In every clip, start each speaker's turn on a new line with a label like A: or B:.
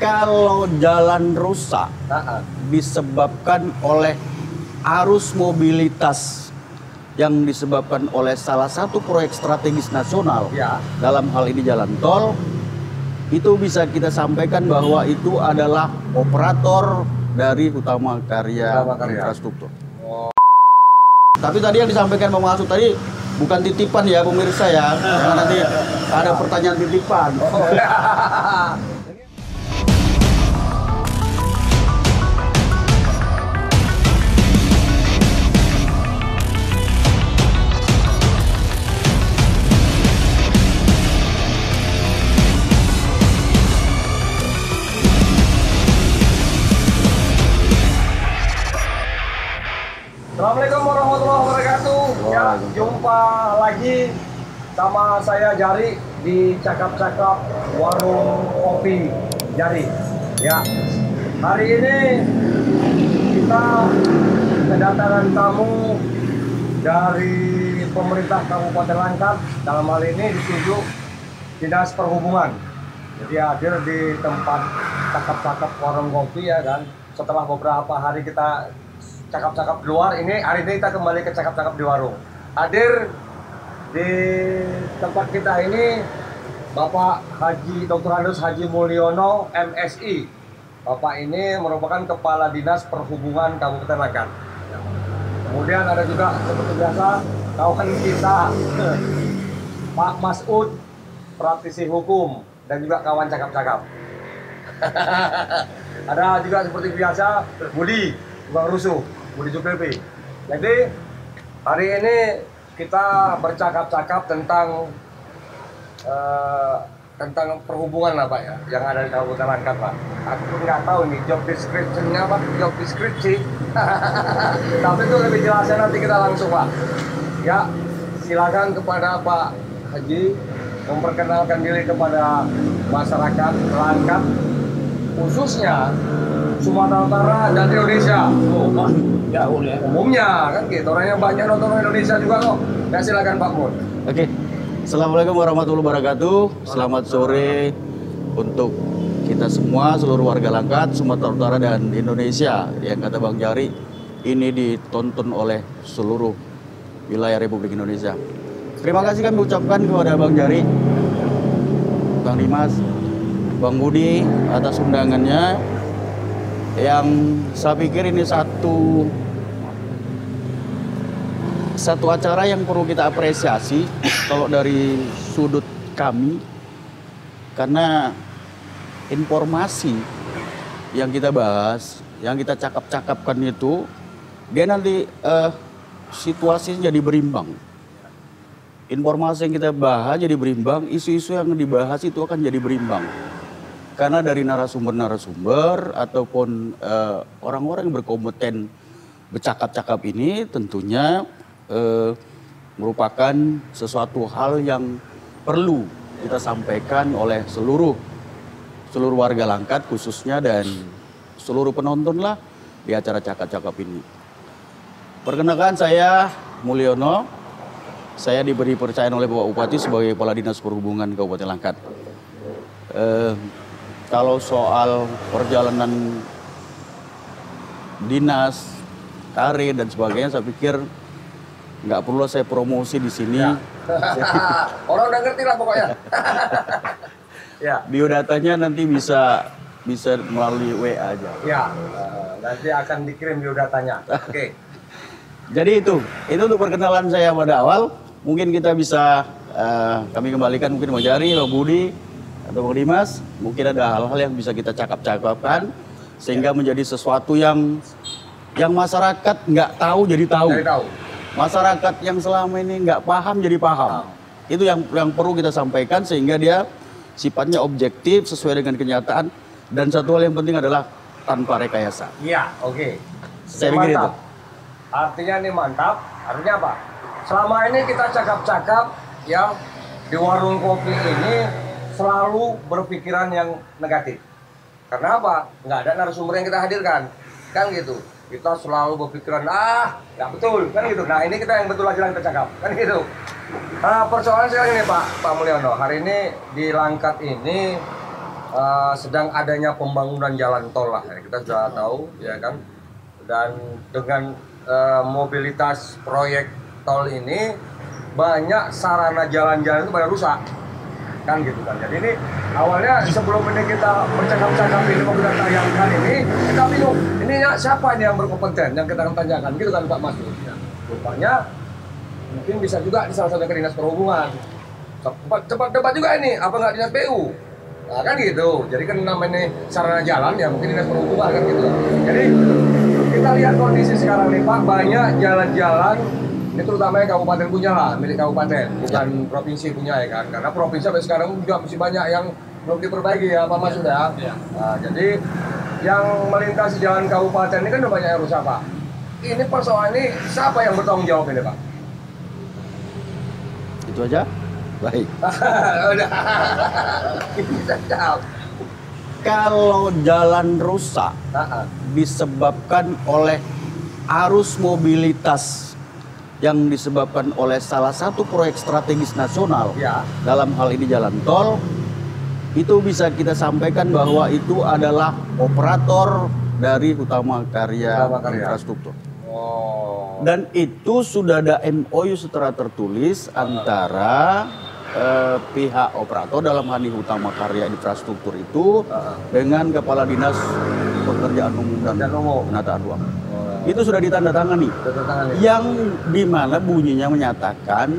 A: kalau jalan rusak disebabkan oleh arus mobilitas yang disebabkan oleh salah satu proyek strategis nasional, dalam hal ini jalan tol, itu bisa kita sampaikan bahwa itu adalah operator dari utama karya infrastruktur. Tapi tadi yang disampaikan Bang Masud tadi bukan titipan ya pemirsa ya, jangan nanti ada pertanyaan titipan.
B: Assalamualaikum warahmatullahi wabarakatuh. Ya, jumpa lagi sama saya Jari di Cakap-Cakap Warung Kopi Jari. Ya, hari ini kita kedatangan tamu dari pemerintah Kabupaten Langkat. Dalam hal ini ditunjuk Dinas Perhubungan. Jadi hadir di tempat Cakap-Cakap Warung Kopi ya kan. Setelah beberapa hari kita cakap-cakap di luar, hari ini kita kembali ke cakap-cakap di warung. Hadir di tempat kita ini Bapak Haji Dr. Andus Haji Mulyono MSI. Bapak ini merupakan Kepala Dinas Perhubungan Kabupaten Langkat. Kemudian ada juga seperti biasa kawan kita Pak Masud, praktisi hukum, dan juga kawan cakap-cakap. Ada juga seperti biasa Budi, Bang Rusuh, Budi Zulkifli. Jadi hari ini kita bercakap-cakap tentang perhubungan lah Pak ya, yang ada di Kabupaten Langkat Pak. Aku pun nggak tahu nih job description-nya Pak, job deskripsi. Tapi itu lebih jelasnya nanti kita langsung Pak. Ya, silakan kepada Pak Haji memperkenalkan diri kepada masyarakat Langkat, khususnya Sumatera Utara dan Indonesia. Jauh ya. Umumnya kan gitu, orangnya banyak nonton Indonesia juga kok. Ya silakan Pak Mun.
A: Oke. Assalamualaikum warahmatullahi wabarakatuh. Selamat sore untuk kita semua, seluruh warga Langkat, Sumatera Utara dan Indonesia. Yang kata Bang Jari, ini ditonton oleh seluruh wilayah Republik Indonesia. Terima kasih kami ucapkan kepada Bang Jari, Bang Dimas, Bang Budi atas undangannya. Yang saya pikir ini satu acara yang perlu kita apresiasi kalau dari sudut kami, karena informasi yang kita bahas, yang kita cakap-cakapkan itu, dia nanti situasinya jadi berimbang. Informasi yang kita bahas jadi berimbang, isu-isu yang dibahas itu akan jadi berimbang. Karena dari narasumber-narasumber ataupun orang-orang yang berkompeten bercakap-cakap ini tentunya merupakan sesuatu hal yang perlu kita sampaikan oleh seluruh warga Langkat khususnya dan seluruh penonton lah di acara cakap-cakap ini. Perkenalkan saya Mulyono, saya diberi percayaan oleh Bapak Bupati sebagai Kepala Dinas Perhubungan Kabupaten Langkat. Kalau soal perjalanan dinas, karir dan sebagainya, saya pikir nggak perlu saya promosi di sini. Ya.
B: Orang udah ngerti lah pokoknya. Ya.
A: Biodatanya nanti bisa melalui WA aja.
B: Ya, nanti akan dikirim biodatanya. Oke.
A: Jadi itu untuk perkenalan saya pada awal. Mungkin kita bisa kami kembalikan mungkin Bang Jari, Bang Budi, atau Bang Dimas, mungkin ada hal-hal yang bisa kita cakap-cakapkan sehingga menjadi sesuatu yang masyarakat nggak tahu jadi tahu. Masyarakat yang selama ini nggak paham jadi paham. Itu yang perlu kita sampaikan sehingga dia sifatnya objektif sesuai dengan kenyataan, dan satu hal yang penting adalah tanpa rekayasa.
B: Iya, oke.
A: Saya pikir itu.
B: Artinya ini mantap. Artinya apa? Selama ini kita cakap-cakap ya di warung kopi ini selalu berpikiran yang negatif. Karena apa? Nggak ada narasumber yang kita hadirkan. Kan gitu. Kita selalu berpikiran, nggak betul. Kan gitu. Nah ini kita yang betul aja kita cakap. Kan gitu. Nah persoalan sekarang ini Pak Mulyono. Hari ini di Langkat ini sedang adanya pembangunan jalan tol lah, ya. Kita sudah tahu, ya kan. Dan dengan mobilitas proyek tol ini banyak sarana jalan-jalan itu pada rusak, kan gitu kan. Jadi ini awalnya sebelum ini kita bercakap-cakap ini mau kita tayangkan ini, kita bingung ini siapa ini yang berkompeten yang kita akan tanyakan, gitu kan Pak Mas. Ya. Rupanya mungkin bisa juga di salah satu ke dinas perhubungan. Cepat debat juga ini, apa nggak dinas PU? Nah, kan gitu. Jadi kan namanya sarana jalan ya mungkin dinas perhubungan kan gitu. Jadi kita lihat kondisi sekarang nih Pak, banyak jalan-jalan ini terutama yang kabupaten punya lah, milik kabupaten, bukan provinsi punya ya kan. Karena provinsi sampai sekarang juga masih banyak yang belum diperbaiki ya Pak Mas sudah. Ya. Nah, jadi yang melintasi jalan kabupaten ini kan udah banyak yang rusak Pak. Ini persoalan ini siapa yang bertanggung jawab ini Pak?
A: Itu aja. Baik.
B: Udah. Bisa jawab.
A: Kalau jalan rusak disebabkan oleh arus mobilitas yang disebabkan oleh salah satu proyek strategis nasional,
B: ya.
A: Dalam hal ini jalan tol, itu bisa kita sampaikan bahwa itu adalah operator dari Utama Karya Infrastruktur.
B: Oh.
A: Dan itu sudah ada MOU secara tertulis antara pihak operator dalam hal ini Utama Karya Infrastruktur itu dengan Kepala Dinas Pekerjaan Umum dan Penataan Ruang. Itu sudah ditandatangani. Yang dimana bunyinya menyatakan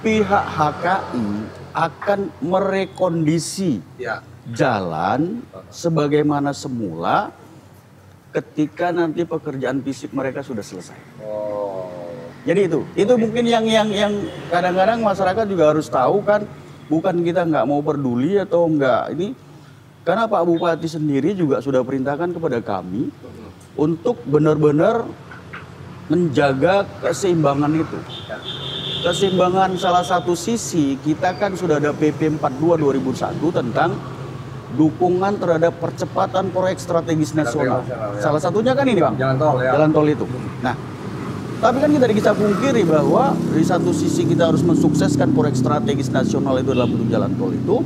A: pihak HKI akan merekondisi jalan sebagaimana semula ketika nanti pekerjaan fisik mereka sudah selesai. Jadi itu mungkin yang kadang-kadang masyarakat juga harus tahu kan, bukan kita nggak mau peduli atau nggak ini, karena Pak Bupati sendiri juga sudah perintahkan kepada kami untuk benar-benar menjaga keseimbangan itu. Keseimbangan salah satu sisi kita kan sudah ada PP 42 2001 tentang dukungan terhadap percepatan proyek strategis nasional. Salah satunya kan ini Bang, jalan tol itu. Nah, tapi kan kita bisa pungkiri bahwa di satu sisi kita harus mensukseskan proyek strategis nasional itu dalam bentuk jalan tol itu,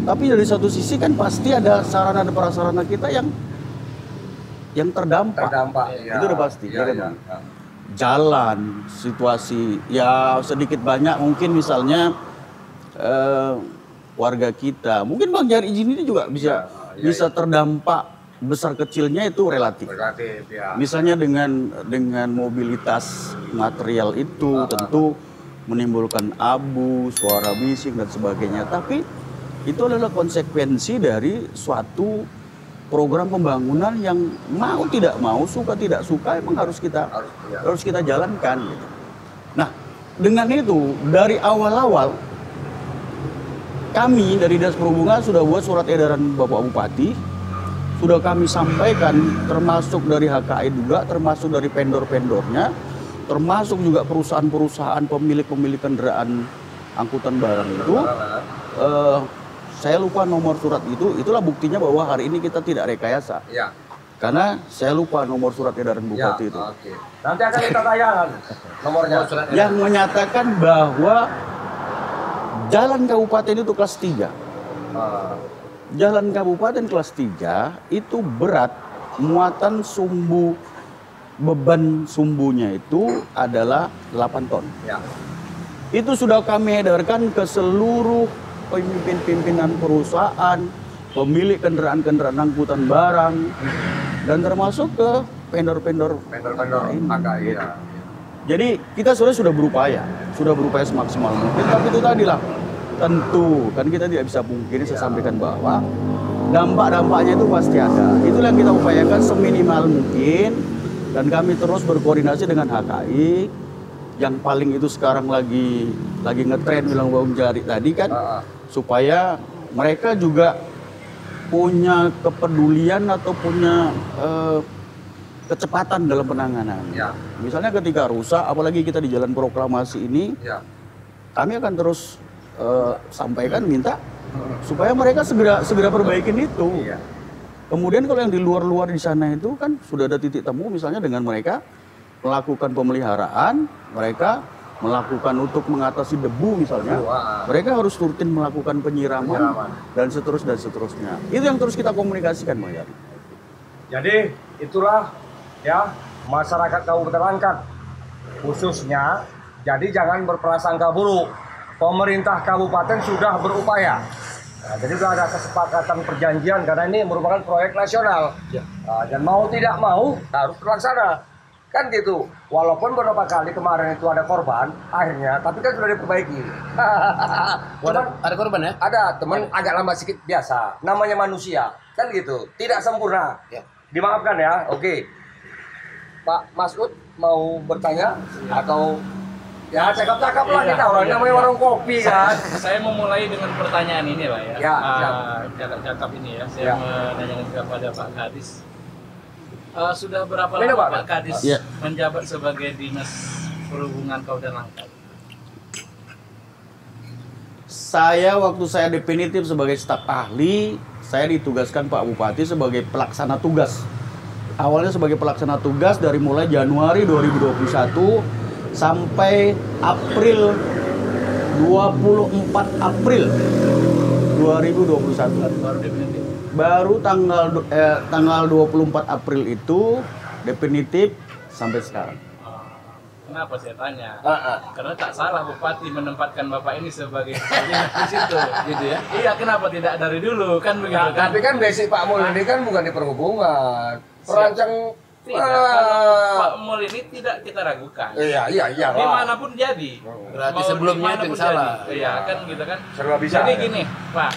A: tapi dari satu sisi kan pasti ada sarana dan prasarana kita yang terdampak. Itu udah pasti. Ya. Jalan, situasi, ya sedikit banyak mungkin misalnya warga kita, mungkin Bang Jari izin ini juga bisa terdampak. Besar kecilnya itu relatif ya. Misalnya dengan mobilitas material itu tentu menimbulkan abu, suara bising dan sebagainya. Tapi itu adalah konsekuensi dari suatu program pembangunan yang mau tidak mau, suka tidak suka emang harus kita jalankan gitu. Nah, dengan itu dari awal-awal kami dari Dinas Perhubungan sudah buat surat edaran Bapak Bupati, sudah kami sampaikan termasuk dari HKI juga, termasuk dari vendor-vendornya, termasuk juga perusahaan-perusahaan pemilik kendaraan angkutan barang itu. Saya lupa nomor surat itu, itulah buktinya bahwa hari ini kita tidak rekayasa. Ya. Karena saya lupa nomor surat edaran Bupati itu.
B: Okay. Nanti akan kita tayangkan nomornya.
A: Yang menyatakan bahwa jalan kabupaten itu kelas 3. Jalan kabupaten kelas 3 itu berat, muatan beban sumbunya itu adalah 8 ton. Ya. Itu sudah kami edarkan ke seluruh pimpinan perusahaan, pemilik kendaraan angkutan barang, dan termasuk ke vendor-vendor HKI. Ya. Jadi kita sudah berupaya semaksimal mungkin, tapi itu tadi lah. Tentu, kan kita tidak bisa pungkiri, saya sampaikan bahwa dampak-dampaknya itu pasti ada. Itulah yang kita upayakan seminimal mungkin, dan kami terus berkoordinasi dengan HKI, yang paling itu sekarang lagi ngetren bilang Bang Jari tadi kan, supaya mereka juga punya kepedulian atau punya kecepatan dalam penanganan. Ya. Misalnya ketika rusak, apalagi kita di Jalan Proklamasi ini, kami akan terus sampaikan, minta supaya mereka segera perbaikin itu. Iya. Kemudian kalau yang di luar di sana itu kan sudah ada titik temu misalnya dengan mereka melakukan pemeliharaan, mereka melakukan untuk mengatasi debu misalnya, mereka harus rutin melakukan penyiraman dan seterusnya. Itu yang terus kita komunikasikan, Bang Yari.
B: Jadi itulah ya masyarakat Kabupaten Langkat khususnya. Jadi jangan berprasangka buruk. Pemerintah kabupaten sudah berupaya. Nah, jadi sudah ada kesepakatan perjanjian karena ini merupakan proyek nasional. Dan mau tidak mau harus terlaksana. Kan gitu. Walaupun beberapa kali kemarin itu ada korban, akhirnya, tapi kan sudah diperbaiki.
C: Ada korban ya?
B: Ada, teman agak lama sedikit biasa. Namanya manusia, kan gitu. Tidak sempurna. Dimaafkan ya. Oke. Pak Masud mau bertanya atau ya cakap-cakap lah kita orang namanya warung kopi kan.
C: Saya memulai dengan pertanyaan ini Pak ya. Cakap-cakap ini ya. Saya menanyakan kepada Pak Kadis. Sudah berapa lama Pak Kadis menjabat sebagai Dinas Perhubungan Kabupaten Langkat?
A: Saya waktu saya definitif sebagai staf ahli, saya ditugaskan Pak Bupati sebagai pelaksana tugas. Awalnya sebagai pelaksana tugas dari mulai Januari 2021 sampai April 24 April 2021.
C: Baru definitif.
A: Baru tanggal 24 April itu definitif sampai sekarang.
C: Kenapa saya tanya? Karena tak salah Bupati menempatkan Bapak ini sebagai di situ, gitu ya. Iya, kenapa tidak dari dulu kan begitu kan?
B: Tapi kan basic Pak Mul ini kan bukan di perhubungan. Perancang
C: Pak Mul ini tidak kita ragukan.
B: Iya.
C: Dimanapun jadi.
D: Berarti sebelumnya itu yang salah.
C: Iya kan gitu kan.
B: Serba bisa.
C: Jadi
B: ya?
C: gini Pak,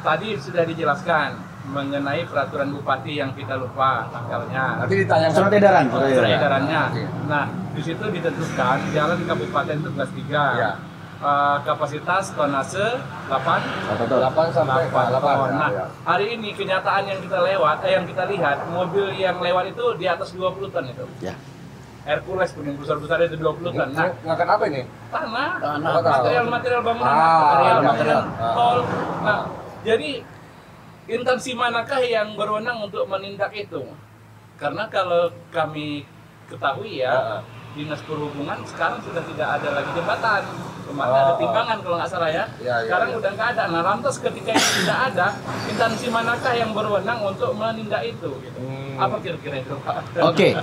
C: tadi sudah dijelaskan mengenai peraturan bupati yang kita lupa tanggalnya.
B: Nanti ditanya
A: Surat edaran.
C: Surat edarannya.
B: Oke.
C: Nah, di situ ditentukan jalan kabupaten itu kelas 3.
B: Iya.
C: Kapasitas tonase 8
B: sampai 8.
C: ton. Nah, hari ini kenyataan yang kita lihat, mobil yang lewat itu di atas 20 ton itu.
A: Ya.
C: Hercules pun yang besar-besar itu 20 ton. Nah,
B: ngangkat apa ini?
C: tanah,
B: Tanah.
C: material bangunan,
B: Iya.
C: material tol. Nah, jadi instansi manakah yang berwenang untuk menindak itu? Karena kalau kami ketahui ya, Dinas Perhubungan sekarang sudah tidak ada lagi jembatan. Kemarin ada timbangan kalau nggak salah ya. Sekarang udah nggak ada. Nah, lantas ketika itu tidak ada, instansi manakah yang berwenang untuk menindak itu? Gitu. Apa kira-kira itu, Pak?
A: Oke,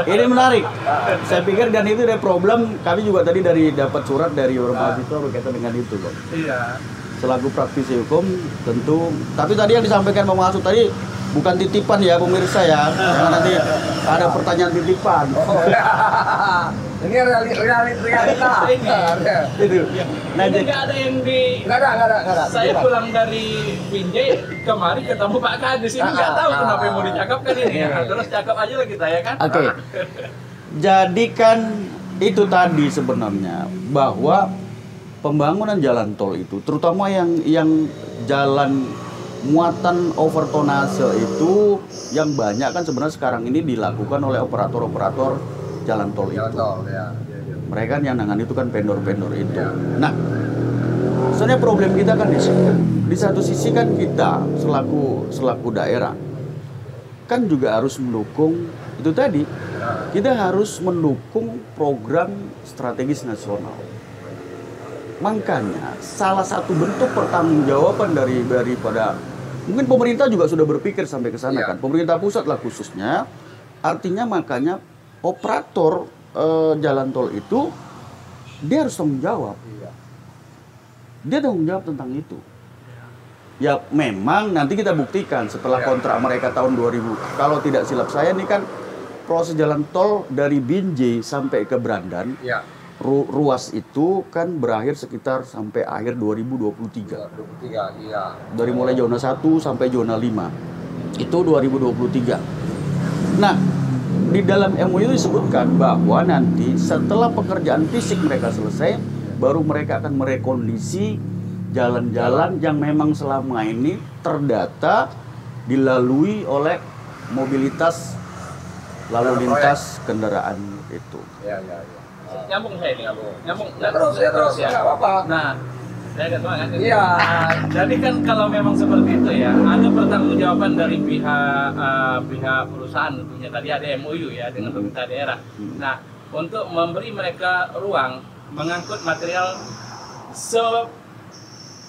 A: ini menarik. Saya pikir dan itu ada problem. Kami juga tadi dapat surat dari beberapa mahasiswa berkaitan dengan itu, Bang.
C: Iya.
A: Selaku praktisi hukum tentu. Tapi tadi yang disampaikan Bang Masud tadi bukan titipan ya pemirsa ya. Jangan nanti ada pertanyaan titipan.
B: Ini realita.
A: Itu. Nah,
C: Ini nggak ada yang di.
B: Nggak ada.
C: Saya pulang dari Binjai kemarin ketemu Pak Kadis ini nggak tahu kenapa yang mau dicakapkan ini. Terus cakap aja lah kita ya kan.
A: Oke. Jadi kan itu tadi sebenarnya bahwa pembangunan jalan tol itu, terutama yang jalan muatan overtonase itu yang banyak kan sebenarnya sekarang ini dilakukan oleh operator-operator jalan tol itu. Mereka yang nangan itu kan vendor-vendor itu. Nah, sebenarnya problem kita kan di situ. Di satu sisi kan kita selaku daerah kan juga harus mendukung itu tadi. Kita harus mendukung program strategis nasional. Makanya salah satu bentuk pertanggungjawaban daripada mungkin pemerintah juga sudah berpikir sampai ke sana kan. Pemerintah pusat lah khususnya. Artinya makanya operator jalan tol itu dia harus tanggung jawab. Dia tanggung jawab tentang itu. Ya memang nanti kita buktikan setelah kontrak mereka tahun 2000. Kalau tidak silap saya ini kan proses jalan tol dari Binjai sampai ke Brandan. Ruas itu kan berakhir sekitar sampai akhir 2023. Dari mulai zona 1 sampai zona 5. Itu 2023. Nah, di dalam MOU disebutkan bahwa nanti setelah pekerjaan fisik mereka selesai, baru mereka akan merekondisi jalan-jalan yang memang selama ini terdata dilalui oleh mobilitas lalu lintas kendaraan itu.
C: Nyambung saya ini. Nyambung.
B: Terus ya nggak apa-apa.
C: Nah, saya nggak tahu kan. Iya. Jadi kan kalau memang seperti itu ya, ada pertanggungjawaban dari pihak perusahaan tentunya. Tadi ada MOU ya dengan pemerintah daerah. Nah, untuk memberi mereka ruang mengangkut material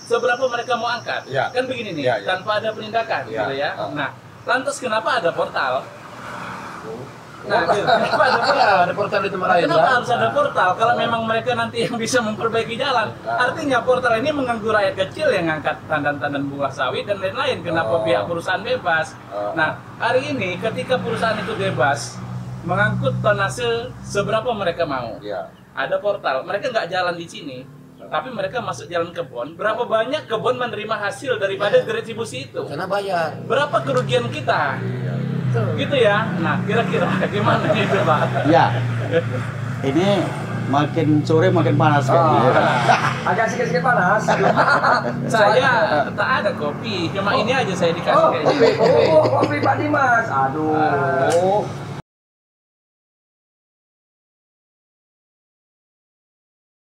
C: seberapa mereka mau angkat.
B: Ya.
C: Kan begini nih,
B: Ya, ya.
C: tanpa ada penindakan
B: Ya.
C: gitu ya.
B: Ah.
C: Nah, lantas kenapa ada portal? Nah, kenapa ada portal?
D: Ada portal di tempat lain
C: Kenapa
D: kan?
C: harus ada portal? Kalau memang mereka nanti yang bisa memperbaiki jalan, artinya portal ini mengganggu rakyat kecil yang ngangkat tandan-tandan buah sawit dan lain-lain. Kenapa pihak perusahaan bebas? Nah, hari ini ketika perusahaan itu bebas mengangkut tonase seberapa mereka mau,
B: Ya.
C: ada portal. Mereka nggak jalan di sini, tapi mereka masuk jalan kebun. Berapa banyak kebun menerima hasil daripada distribusi itu?
D: Karena bayar.
C: Berapa kerugian kita? Gitu ya. Nah, kira-kira gimana itu, Pak?
A: Ya, ini makin sore makin panas kayaknya.
B: Agak sedikit panas.
C: Saya tak ada kopi, cuma ini aja saya dikasih
B: Oh,
C: kayak
B: kopi.
C: gini.
B: Oh, kopi Pak Dimas. Aduh.